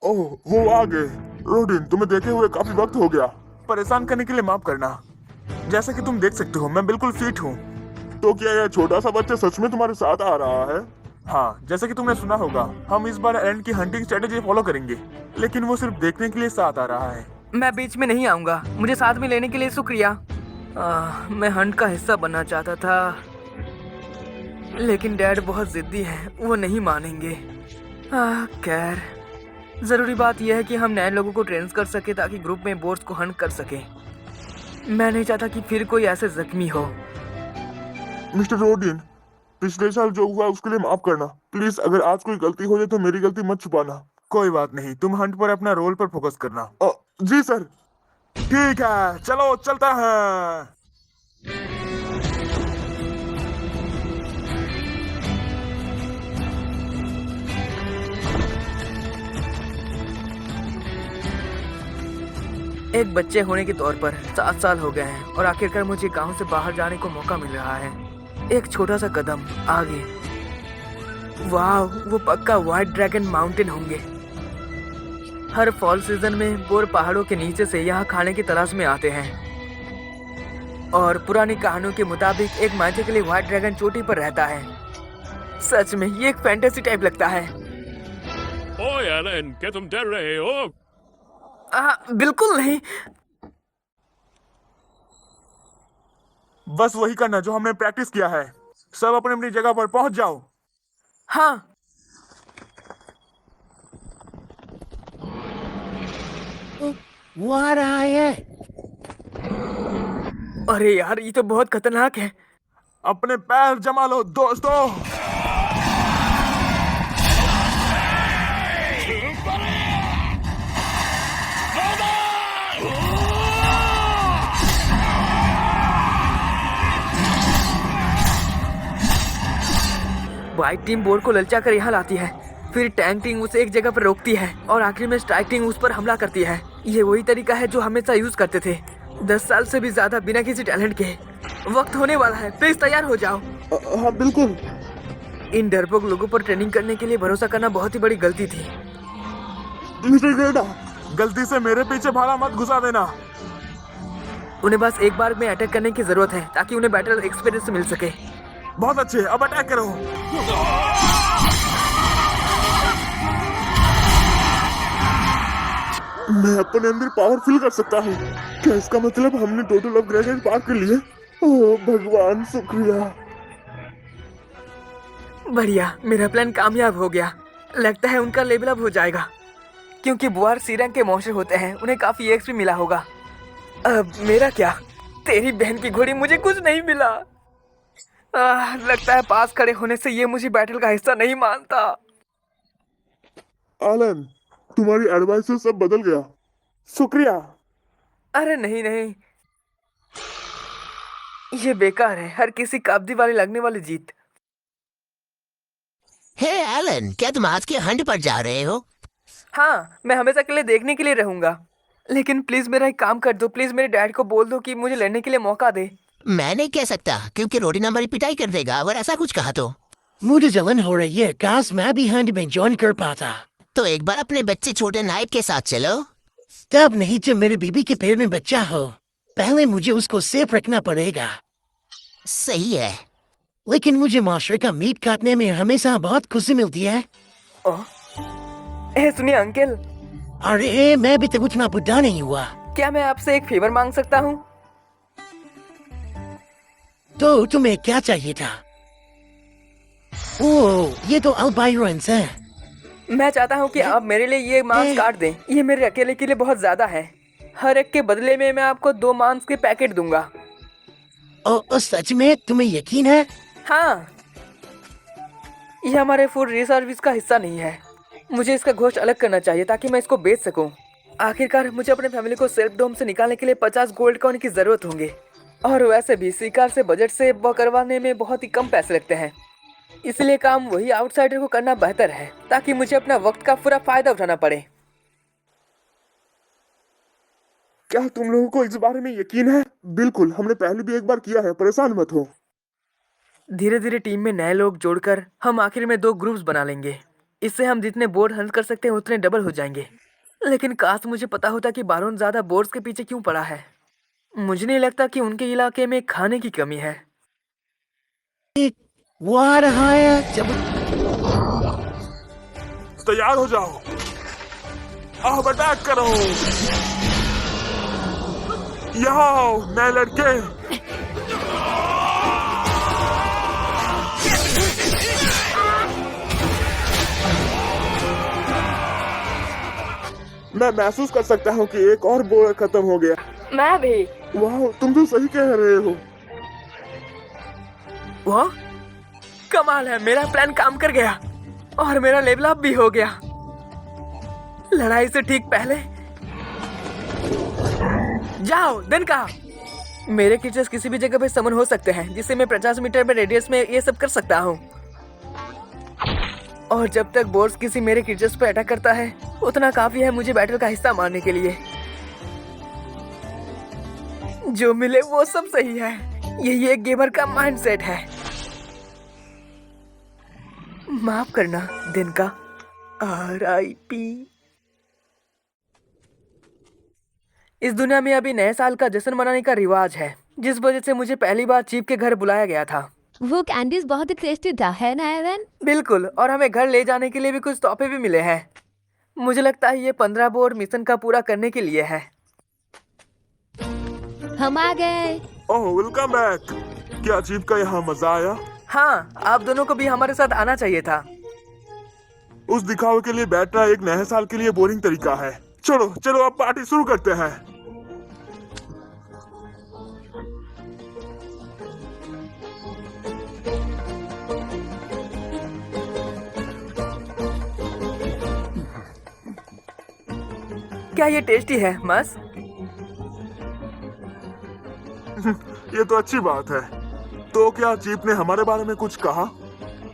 ओह, वो आ गए। रोडिन, तुम्हें देखे हुए काफी वक्त हो गया। परेशान करने के लिए माफ करना। जैसा कि तुम देख सकते हो, मैं बिल्कुल फिट हूँ। तो क्या यह छोटा सा बच्चा सच में तुम्हारे साथ आ रहा है? हाँ, जैसा कि तुमने सुना होगा, हम इस बार एंड की हंटिंग स्ट्रेटेजी फॉलो करेंगे, लेकिन वो सिर्फ देखने के लिए साथ आ रहा है। मैं बीच में नहीं आऊंगा। मुझे साथ में लेने के लिए शुक्रिया। मैं हंट का हिस्सा बनना चाहता था, लेकिन डैड बहुत जिद्दी है, वो नहीं मानेंगे। खैर, जरूरी बात यह है कि हम नए लोगों को ट्रेन कर सके ताकि ग्रुप में बोर्ड्स को हंट कर सके। मैं नहीं चाहता कि फिर कोई ऐसे जख्मी हो। मिस्टर रोडिन, पिछले साल जो हुआ उसके लिए माफ करना प्लीज। अगर आज कोई गलती हो जाए तो मेरी गलती मत छुपाना। कोई बात नहीं, तुम हंट पर अपना रोल पर फोकस करना। जी सर। ठीक है, चलो चलता है। एक बच्चे होने के तौर पर 7 साल हो गए हैं और आखिरकार मुझे गांव से बाहर जाने को मौका मिल रहा है। एक छोटा सा कदम आगे। वाह, वो पक्का व्हाइट ड्रैगन माउंटेन होंगे। हर फॉल सीजन में बोर पहाड़ों के नीचे से यहाँ खाने की तलाश में आते हैं, और पुरानी कहानियों के मुताबिक एक मैजिकली व्हाइट ड्रैगन चोटी पर रहता है। सच में ये एक फैंटेसी टाइप लगता है। ओए एलन, क्या तुम डर रहे हो? बिल्कुल नहीं। बस वही करना जो हमने प्रैक्टिस किया है। सब अपनी अपनी जगह पर पहुंच जाओ। हाँ। वो आ रहा है। अरे यार, ये तो बहुत खतरनाक है। अपने पैर जमा लो दोस्तों। व्हाइट टीम बोर्ड को ललचा कर यहाँ लाती है, फिर टैंक टीम उसे एक जगह पर रोकती है और आखिर में स्ट्राइक टीम उस पर हमला करती है। ये वही तरीका है जो हमेशा यूज करते थे, 10 साल से भी ज्यादा बिना किसी टैलेंट के। वक्त होने वाला है, प्लीज तैयार हो जाओ। हाँ बिल्कुल। इन डरपोक लोगों पर ट्रेनिंग करने के लिए भरोसा करना बहुत ही बड़ी गलती थी। मिस्टर ग्रेडा, गलती से मेरे पीछे भाला मत घुसा देना। उन्हें बस एक बार में अटैक करने की जरूरत है ताकि उन्हें बैटल एक्सपीरियंस मिल सके। बहुत अच्छे, अब अटैक करो। मैं अपने अंदर पावर फील कर सकता हूँ। क्या इसका मतलब हमने टोटल अपग्रेडेड पार कर लिए? ओह भगवान, शुक्रिया। बढ़िया, मेरा प्लान कामयाब हो गया। लगता है उनका लेवल अप हो जाएगा, क्योंकि बुआर सी रैंक के मॉन्स्टर होते हैं, उन्हें काफी एक्सपी मिला होगा। अब मेरा क्या? तेरी बहन की घोड़ी, मुझे कुछ नहीं मिला। लगता है पास खड़े होने से ये मुझे बैटल का हिस्सा नहीं मानता। आलन, तुम्हारी एडवाइस से सब बदल गया। शुक्रिया। अरे नहीं नहीं, ये बेकार है। हर किसी काब्दी वाली लगने वाली जीत। हे एलन, क्या तुम आज के हंट पर जा रहे हो? हाँ, मैं हमेशा के लिए देखने के लिए रहूंगा, लेकिन प्लीज मेरा एक काम कर दो। प्लीज मेरे डैड को बोल दो कि मुझे लड़ने के लिए मौका दे। मैं नहीं कह सकता, क्योंकि रोडिन हमारी पिटाई कर देगा अगर ऐसा कुछ कहा तो। मुझे जलन हो रही है, काश मैं भी हंट में ज्वाइन कर पाता। तो एक बार अपने बच्चे छोटे नाइट के साथ चलो। तब नहीं जब मेरे बीबी के पेट में बच्चा हो। पहले मुझे उसको सेफ रखना पड़ेगा। सही है। लेकिन मुझे माशरे का मीट काटने में हमेशा बहुत खुशी मिलती है। सुनिए अंकल। अरे मैं भी तो उतना बुढ़ा नहीं हुआ। क्या मैं आपसे एक फेवर मांग सकता हूँ? तो तुम्हें क्या चाहिए था? ओह, ये तो अल्बायरन्स है। मैं चाहता हूँ कि आप मेरे लिए ये मांस काट दें। ये मेरे अकेले के लिए बहुत ज्यादा है। हर एक के बदले में मैं आपको 2 मांस के पैकेट दूंगा। सच में तुम्हें यकीन है? हाँ, ये हमारे फूड रिसर्विस का हिस्सा नहीं है। मुझे इसका गोश्त अलग करना चाहिए ताकि मैं इसको बेच सकूं। आखिरकार मुझे अपने फैमिली को सेल्फ डोम से निकालने के लिए 50 गोल्ड कॉइन की जरूरत होंगे, और वैसे भी शिकार से बजट से वो करवाने में बहुत ही कम पैसे लगते हैं। इसलिए काम वही आउटसाइडर को करना बेहतर है ताकि मुझे अपना वक्त का पूरा फायदा उठाना पड़े। क्या तुम लोगों को इस बारे में यकीन है? बिल्कुल, हमने पहले भी एक बार किया है, परेशान मत हो। धीरे धीरे टीम में नए लोग जोड़कर हम आखिर में 2 ग्रुप्स बना लेंगे। इससे हम जितने बोर्ड हंस कर सकते हैं उतने डबल हो जाएंगे। लेकिन काश मुझे पता होता कि बारोन ज्यादा बोर्ड्स के पीछे क्यों पड़ा है। मुझे नहीं लगता कि उनके इलाके में खाने की कमी है। वो आ रहा है। जब तैयार हो जाओ, अब अटैक करो। यहाँ आओ नए लड़के। मैं महसूस कर सकता हूँ कि एक और बोर्ड खत्म हो गया। मैं भी। वाह, तुम तो सही कह रहे हो। वो कमाल है, मेरा प्लान काम कर गया और मेरा लेवल अप भी हो गया। लड़ाई से ठीक पहले जाओ दिन का। मेरे क्रिएचर्स किसी भी जगह पे समन हो सकते हैं, जिससे मैं 50 मीटर में रेडियस में ये सब कर सकता हूँ। और जब तक बोर्स किसी मेरे क्रिएचर्स पे अटैक करता है उतना काफी है मुझे बैटल का हिस्सा मारने के लिए। जो मिले वो सब सही है। यही एक गेमर का माइंडसेट है। माफ करना दिन का। RIP। इस दुनिया में अभी नए साल का जश्न मनाने का रिवाज है, जिस वजह से मुझे पहली बार चीफ के घर बुलाया गया था। वो कैंडीज बहुत ही टेस्टी था, है ना एवन? बिल्कुल, और हमें घर ले जाने के लिए भी कुछ तोहफे भी मिले हैं। मुझे लगता है ये 15 बोर्ड मिशन का पूरा करने के लिए है। हम आ गए। ओह, वेलकम बैक। क्या चीफ का यहाँ मजा आया? हाँ, आप दोनों को भी हमारे साथ आना चाहिए था। उस दिखावे के लिए बैठना एक नए साल के लिए बोरिंग तरीका है। चलो चलो, अब पार्टी शुरू करते हैं। क्या ये टेस्टी है मस? ये तो अच्छी बात है। तो क्या चीफ ने हमारे बारे में कुछ कहा?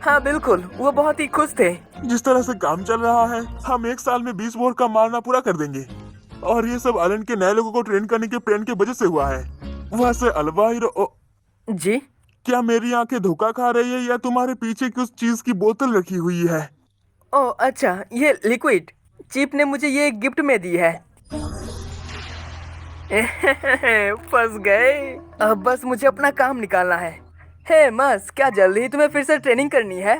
हाँ बिल्कुल, वो बहुत ही खुश थे। जिस तरह से काम चल रहा है, हम एक साल में 20 बोर्ड का मारना पूरा कर देंगे। और ये सब आइलैंड के नए लोगों को ट्रेन करने के प्लान की वजह से हुआ है। वैसे अलवाइरो जी, क्या मेरी आंखें धोखा खा रही है या तुम्हारे पीछे कुछ चीज की बोतल रखी हुई है? ओह अच्छा, ये लिक्विड चीफ ने मुझे ये गिफ्ट में दी है। फंस गए। अब बस मुझे अपना काम निकालना है। हे मस, क्या जल्दी ही तुम्हें फिर से ट्रेनिंग करनी है?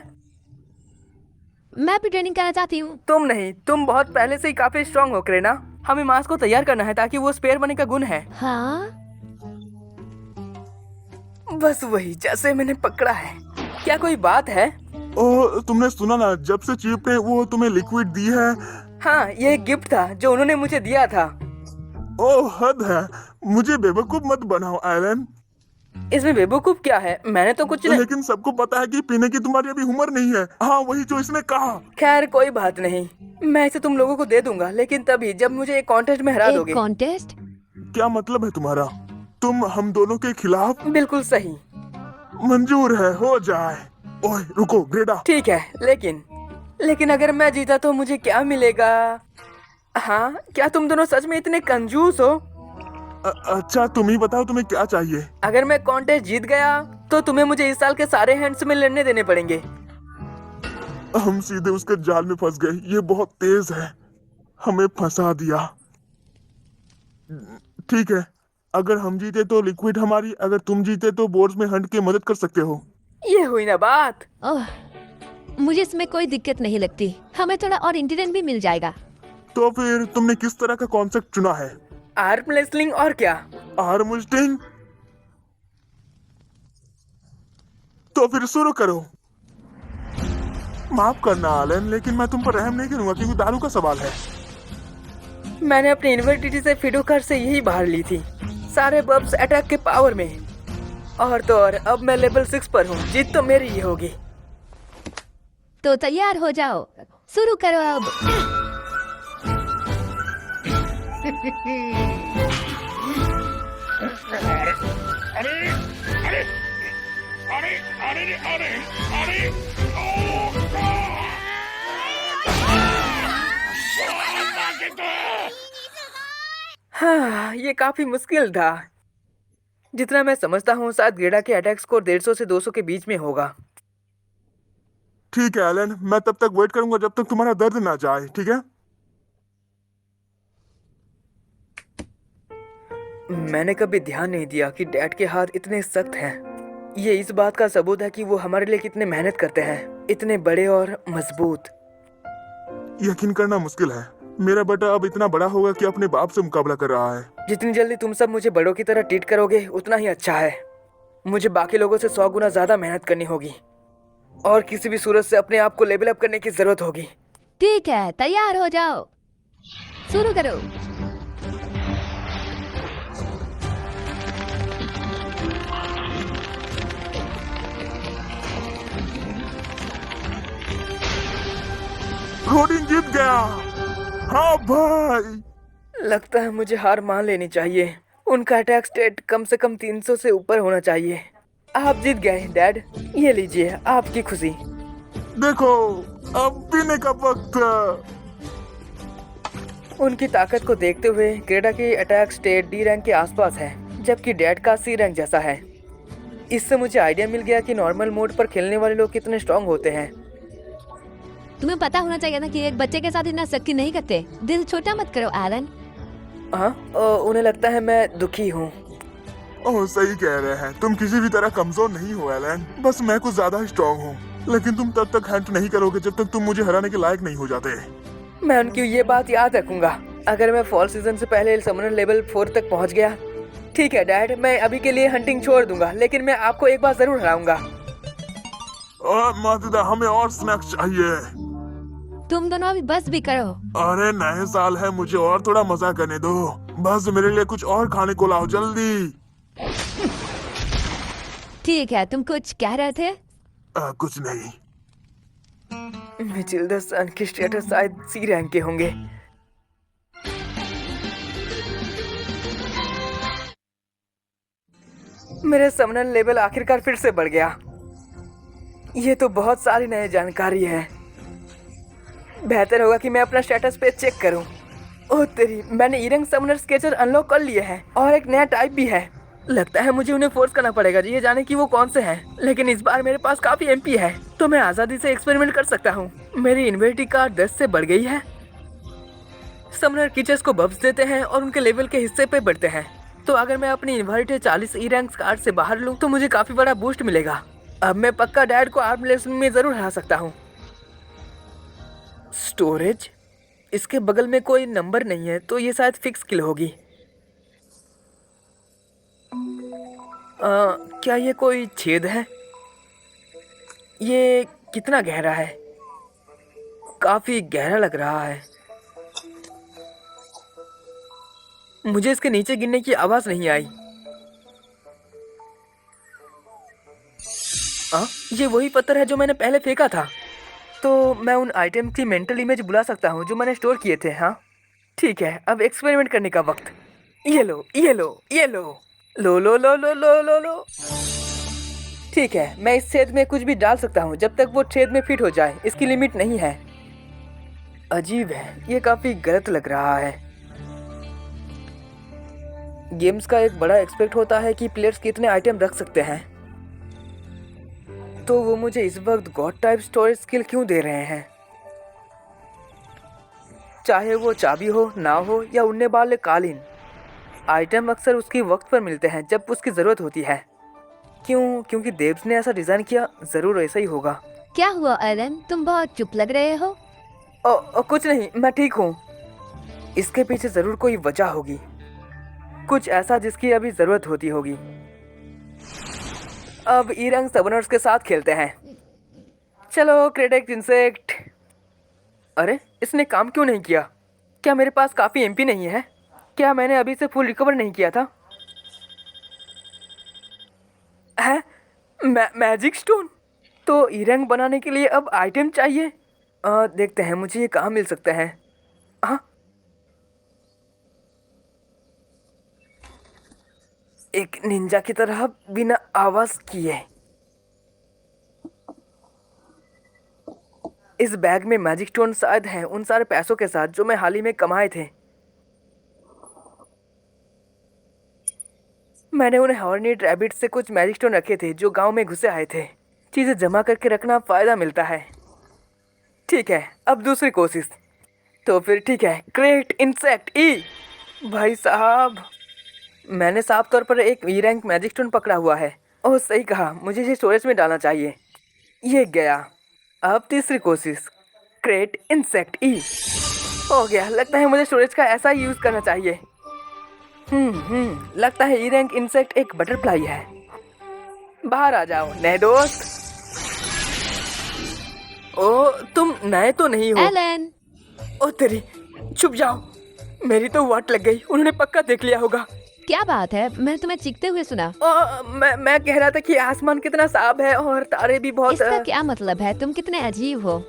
मैं भी ट्रेनिंग करना चाहती हूँ। तुम नहीं, तुम बहुत पहले से ही काफी स्ट्रांग हो करेना। हमें मास को तैयार करना है ताकि वो स्पेयर बनने का गुण है। हाँ, बस वही जैसे मैंने पकड़ा है। क्या कोई बात है? ओह, तुमने सुना ना, जब से चीफ ने वो तुम्हें लिक्विड दी है। हाँ, ये एक गिफ्ट था जो उन्होंने मुझे दिया था। ओह हद है, मुझे बेवकूफ मत बनाओ एलन। इसमें बेवकूफ क्या है? मैंने तो कुछ नहीं। लेकिन सबको पता है कि पीने की तुम्हारी अभी उम्र नहीं है। हाँ, वही जो इसने कहा। खैर कोई बात नहीं, मैं इसे तुम लोगों को दे दूंगा, लेकिन तभी जब मुझे एक कॉन्टेस्ट में हरा एक दोगे। कॉन्टेस्ट? क्या मतलब है तुम्हारा? तुम हम दोनों के खिलाफ? बिल्कुल सही। मंजूर है, हो जाए। ओए रुको ग्रेडा। ठीक है, लेकिन अगर मैं जीता तो मुझे क्या मिलेगा? हाँ, क्या तुम दोनों सच में इतने कंजूस हो? अच्छा, तुम ही बताओ तुम्हें क्या चाहिए। अगर मैं कॉन्टेस्ट जीत गया तो तुम्हें मुझे इस साल के सारे हैंड्स में लड़ने देने पड़ेंगे। हम सीधे उसके जाल में फंस गए। ये बहुत तेज है, हमें फंसा दिया। ठीक है, अगर हम जीते तो लिक्विड हमारी, अगर तुम जीते तो बोर्ड्स में हंट के मदद कर सकते हो। ये हुई ना बात। ओह, मुझे इसमें कोई दिक्कत नहीं लगती। हमें थोड़ा और इंटीरियर भी मिल जाएगा। तो फिर तुमने किस तरह का कॉन्सेप्ट चुना है? आर्म रेसलिंग और क्या? Arm wrestling? तो फिर शुरू करो। माफ करना आलन, लेकिन मैं तुम पर रहम नहीं करूंगा क्योंकि दारू का सवाल है। मैंने अपनी इन्वर्टिटी से फिडोकर से यही बाहर ली थी, सारे बब्स अटैक के पावर में। और तो और अब मैं लेवल 6 पर हूँ। जीत तो मेरी ही होगी। तो तैयार हो जाओ, शुरू करो अब। हाँ, ये काफी मुश्किल था। जितना मैं समझता हूँ शायद ग्रेडा के अटैक स्कोर 150 से 200 के बीच में होगा। ठीक है एलन, मैं तब तक वेट करूंगा जब तक तुम्हारा दर्द ना जाए, ठीक है? मैंने कभी ध्यान नहीं दिया कि डैड के हाथ इतने सख्त हैं। ये इस बात का सबूत है कि वो हमारे लिए कितने मेहनत करते हैं, इतने बड़े और मजबूत। यकीन करना मुश्किल है, मेरा बेटा अब इतना बड़ा होगा कि अपने बाप से मुकाबला कर रहा है। जितनी जल्दी तुम सब मुझे बड़ों की तरह ट्रीट करोगे उतना ही अच्छा है। मुझे बाकी लोगों से 100 गुना ज्यादा मेहनत करनी होगी और किसी भी सूरत से अपने आप को लेवल अप करने की जरूरत होगी। ठीक है, तैयार हो जाओ, शुरू करो। रोडिन जीत गया। हाँ भाई। लगता है मुझे हार मान लेनी चाहिए। उनका अटैक स्टेट कम से कम 300 से ऊपर होना चाहिए। आप जीत गए डैड, ये लीजिए आपकी खुशी। देखो, अब पीने का वक्त। उनकी ताकत को देखते हुए क्रेडा की अटैक स्टेट डी रैंक के आसपास है, जबकि डैड का सी रैंक जैसा है। इससे मुझे आइडिया मिल गया कि नॉर्मल मोड पर खेलने वाले लोग कितने स्ट्रांग होते हैं। तुम्हें पता होना चाहिए ना कि एक बच्चे के साथ इतना सख्ती नहीं करते। दिल छोटा मत करो एलन। हाँ, उन्हें लगता है मैं दुखी हूँ। ओह, सही कह रहे हैं, तुम किसी भी तरह कमजोर नहीं हो एलन, बस मैं कुछ ज्यादा स्ट्रांग हूँ। लेकिन तुम तब तक हैंट नहीं करोगे जब तक तुम मुझे हराने के लायक नहीं हो जाते। मैं उनकी ये बात याद रखूंगा अगर मैं फॉल सीजन से पहले समनर लेवल 4 तक पहुंच गया। ठीक है डैड, मैं अभी के लिए हंटिंग छोड़ दूंगा, लेकिन मैं आपको एक बार जरूर हराऊंगा। मातिदा, हमें और स्नैक्स चाहिए। तुम दोनों अभी बस भी करो। अरे नए साल है, मुझे और थोड़ा मजा करने दो। बस मेरे लिए कुछ और खाने को लाओ जल्दी। ठीक है, तुम कुछ कह रहे थे? कुछ नहीं। मिचिल्डा सन के स्टेटस शायद सी रैंक के होंगे। मेरा समनर लेवल आखिरकार फिर से बढ़ गया। ये तो बहुत सारी नई जानकारी है। बेहतर होगा कि मैं अपना स्टेटस पे चेक करूं। ओह तेरी, मैंने ईरंग समनर स्केचर अनलॉक कर लिए हैं और एक नया टाइप भी है। लगता है मुझे उन्हें फोर्स करना पड़ेगा ये जाने कि वो कौन से हैं। लेकिन इस बार मेरे पास काफी एमपी है, तो मैं आजादी से एक्सपेरिमेंट कर सकता हूँ। मेरी इन्वेंटरी कार्ड 10 से बढ़ गई है। समनर कीचर्स को बफ्स देते हैं और उनके लेवल के हिस्से पे बढ़ते हैं। तो अगर मैं अपनी इन्वर्टेड 40 ई रैंक कार्ड से बाहर लूँ तो मुझे काफी बड़ा बूस्ट मिलेगा। अब मैं पक्का डैड को आर्म रेसलिंग में जरूर हरा सकता हूँ। स्टोरेज, इसके बगल में कोई नंबर नहीं है, तो ये शायद फिक्स किल होगी। क्या ये कोई छेद है? ये कितना गहरा है? काफी गहरा लग रहा है। मुझे इसके नीचे गिरने की आवाज नहीं आई। ये वही पत्थर है जो मैंने पहले फेंका था। तो मैं उन आइटम की मेंटल इमेज बुला सकता हूँ जो मैंने स्टोर किए थे। हाँ ठीक है, अब एक्सपेरिमेंट करने का वक्त। ये लो, ये लो, ये लो, लो लो लो लो लो लो लो। ठीक है, मैं इस छेद में कुछ भी डाल सकता हूँ जब तक वो छेद में फिट हो जाए। इसकी लिमिट नहीं है। अजीब है, ये काफी गलत लग रहा है। गेम्स का एक बड़ा एक्सपेक्ट होता है कि प्लेयर्स कितने आइटम रख सकते हैं, तो वो मुझे इस वक्त गॉड टाइप स्टोरेज स्किल क्यों दे रहे हैं? चाहे वो चाबी हो, नाव हो या उड़ने वाले कालीन, आइटम अक्सर उसकी वक्त पर मिलते हैं जब उसकी जरूरत होती है। क्यों? क्योंकि देव्स ने ऐसा डिजाइन किया, जरूर ऐसा ही होगा। क्या हुआ एलन, तुम बहुत चुप लग रहे हो। कुछ नहीं, मैं ठीक हूँ। इसके पीछे जरूर कोई वजह होगी, कुछ ऐसा जिसकी अभी जरूरत होती होगी। अब ईरंग सबनर्स के साथ खेलते हैं। चलो क्रेडेक्ट इंसेक्ट। अरे इसने काम क्यों नहीं किया? क्या मेरे पास काफी एमपी नहीं है? क्या मैंने अभी से फुल रिकवर नहीं किया था? है मैजिक स्टोन? तो ईरंग बनाने के लिए अब आइटम चाहिए। देखते हैं मुझे ये कहाँ मिल सकता है। हाँ, एक निंजा की तरह बिना आवाज किए। इस बैग में मैजिक स्टोन शायद हैं उन सारे पैसों के साथ जो मैं हाल ही में कमाए थे। मैंने उन्हें हॉर्नेट रैबिट से कुछ मैजिक स्टोन रखे थे जो गांव में घुसे आए थे। चीजें जमा करके रखना फायदा मिलता है। ठीक है, अब दूसरी कोशिश। तो फिर ठीक है, क्रिएट इंसेक्ट ई। भाई साहब, मैंने साफ तौर पर एक ई रैंक मैजिक स्टोन पकड़ा हुआ है। ओह सही कहा, मुझे इसे स्टोरेज में डालना चाहिए। ये गया। अब तीसरी कोशिश, क्रिएट इंसेक्ट ई। हो गया। लगता है मुझे स्टोरेज का ऐसा ही यूज करना चाहिए। लगता है ई रैंक इंसेक्ट एक बटरफ्लाई है। बाहर आ जाओ नए दोस्त। ओ, तुम नए तो नहीं हो? एलन, ओ तेरी, छुप जाओ। मेरी तो वाट लग गई, उन्होंने पक्का देख लिया होगा। क्या बात है? मैंने तुम्हें चीखते हुए सुना। मैं कह रहा था कि आसमान कितना साफ है और तारे भी बहुत। इसका क्या मतलब है? तुम कितने अजीब हो।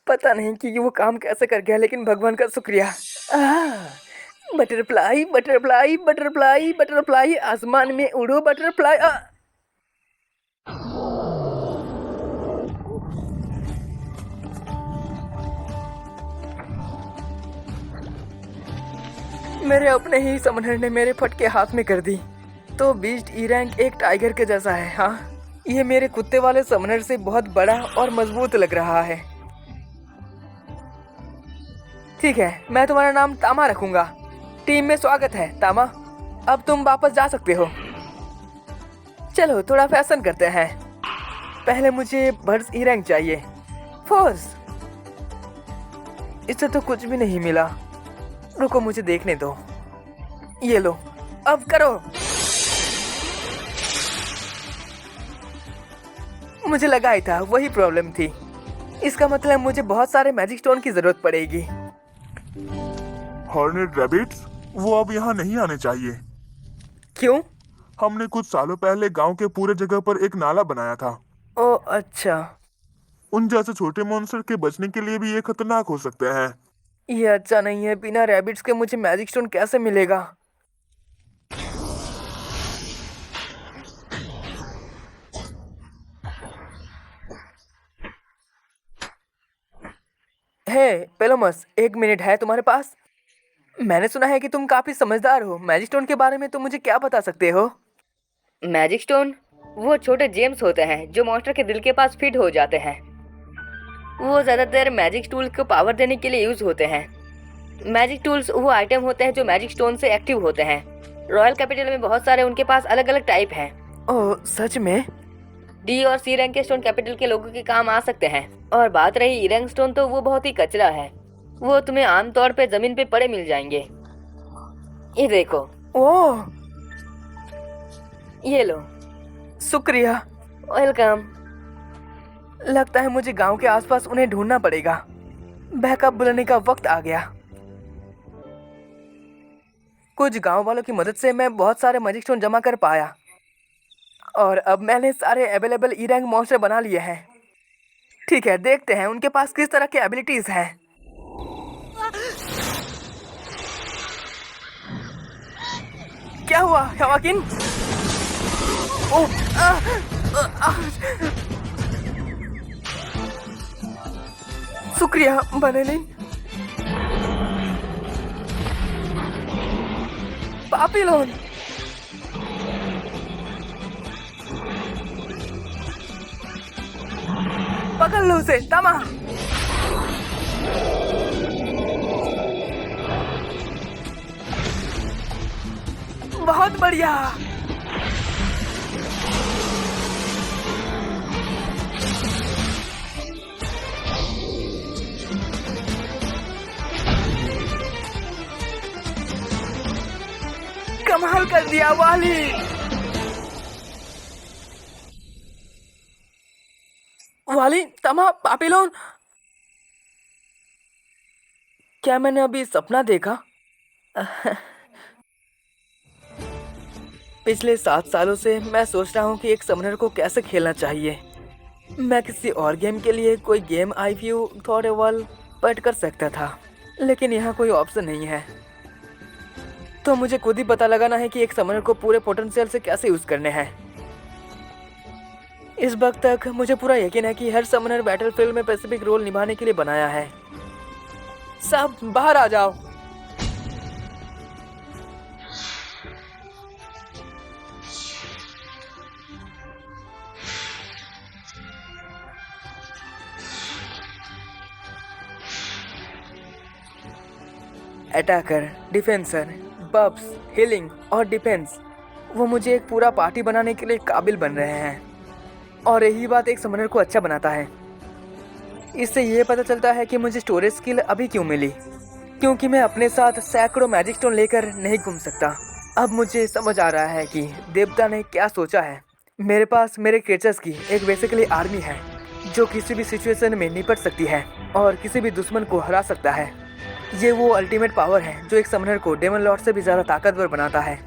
पता नहीं कि वो काम कैसे कर गया, लेकिन भगवान का शुक्रिया। बटरफ्लाई बटरफ्लाई बटरफ्लाई बटरफ्लाई, आसमान में उड़ो बटरफ्लाई। मेरे अपने ही समनर ने मेरे फटके हाथ में कर दी। तो बीस्ट ई रैंक एक टाइगर के जैसा है। हाँ, ये मेरे कुत्ते वाले समनर से बहुत बड़ा और मजबूत लग रहा है। ठीक है, मैं तुम्हारा नाम तामा रखूंगा। टीम में स्वागत है तामा। अब तुम वापस जा सकते हो। चलो थोड़ा फैशन करते हैं। पहले मुझे बर्ड्स ई रैंक चाहिए। फोर्स, इससे तो कुछ भी नहीं मिला। रुको, मुझे देखने दो। ये लो, अब करो। मुझे लगा ही था वही प्रॉब्लम थी। इसका मतलब मुझे बहुत सारे मैजिक स्टोन की जरूरत पड़ेगी। हॉर्नेट रैबिट्स, वो अब यहाँ नहीं आने चाहिए। क्यों? हमने कुछ सालों पहले गांव के पूरे जगह पर एक नाला बनाया था। ओ अच्छा, उन जैसे छोटे मॉन्स्टर के बचने के लिए भी ये खतरनाक हो सकते हैं। ये अच्छा नहीं है। बिना रैबिट्स के मुझे मैजिक स्टोन कैसे मिलेगा? हे पेलोमस, 1 मिनट है तुम्हारे पास? मैंने सुना है कि तुम काफी समझदार हो। मैजिक स्टोन के बारे में तुम मुझे क्या बता सकते हो? मैजिक स्टोन वो छोटे जेम्स होते हैं जो मॉन्स्टर के दिल के पास फिट हो जाते हैं। वो ज़्यादातर मैजिक टूल्स को पावर देने के लिए यूज होते हैं। मैजिक टूल्स वो आइटम होते हैं जो मैजिक स्टोन से एक्टिव होते हैं। रॉयल कैपिटल में बहुत सारे उनके पास अलग अलग टाइप हैं। ओह सच में? डी और सी रैंक के स्टोन कैपिटल के लोगों के काम आ सकते हैं। और बात रही ई रैंक स्टोन, तो वो बहुत ही कचरा है। वो तुम्हें आमतौर पे जमीन पे पड़े मिल जाएंगे। ये देखो। ओह, ये लो। शुक्रिया। वेलकम। लगता है मुझे गांव के आसपास उन्हें ढूंढना पड़ेगा। बैकअप बुलाने का वक्त आ गया। कुछ गांव वालों की मदद से मैं बहुत सारे मैजिक स्टोन जमा कर पाया और अब मैंने सारे अवेलेबल ई रैंक मॉन्स्टर बना लिए हैं। ठीक है, देखते हैं उनके पास किस तरह की एबिलिटीज हैं। क्या हुआ हवाकिन? शुक्रिया बनेलिन। पापिलोन, पकड़ लो उसे तामा। बहुत बढ़िया। कमाल कर दिया वाली। वाली, तमा, पापिलोन, क्या मैंने अभी सपना देखा? पिछले 7 सालों से मैं सोच रहा हूँ कि एक समनर को कैसे खेलना चाहिए। मैं किसी और गेम के लिए कोई गेम आईव्यू थॉरेवल पट कर सकता था, लेकिन यहाँ कोई ऑप्शन नहीं है। तो मुझे खुद ही पता लगाना है कि एक समनर को पूरे पोटेंशियल से कैसे यूज करने हैं। इस वक्त तक मुझे पूरा यकीन है कि हर समनर बैटलफील्ड में स्पेसिफिक रोल निभाने के लिए बनाया है। सब बाहर आ जाओ। अटैकर, डिफेंसर, बब्स, हीलिंग और डिफेंस, वो मुझे एक पूरा पार्टी बनाने के लिए काबिल बन रहे हैं। और यही बात एक समनर को अच्छा बनाता है। इससे ये पता चलता है कि मुझे स्टोरेज स्किल अभी क्यों मिली, क्योंकि मैं अपने साथ सैकड़ों मैजिक स्टोन लेकर नहीं घूम सकता। अब मुझे समझ आ रहा है कि देवता ने क्या सोचा है। मेरे पास मेरे क्रिएचर्स की एक बेसिकली आर्मी है जो किसी भी सिचुएशन में निपट सकती है और किसी भी दुश्मन को हरा सकता है। ये वो अल्टीमेट पावर है जो एक समनर को डेमन लॉर्ड से भी ज़्यादा ताकतवर बनाता है।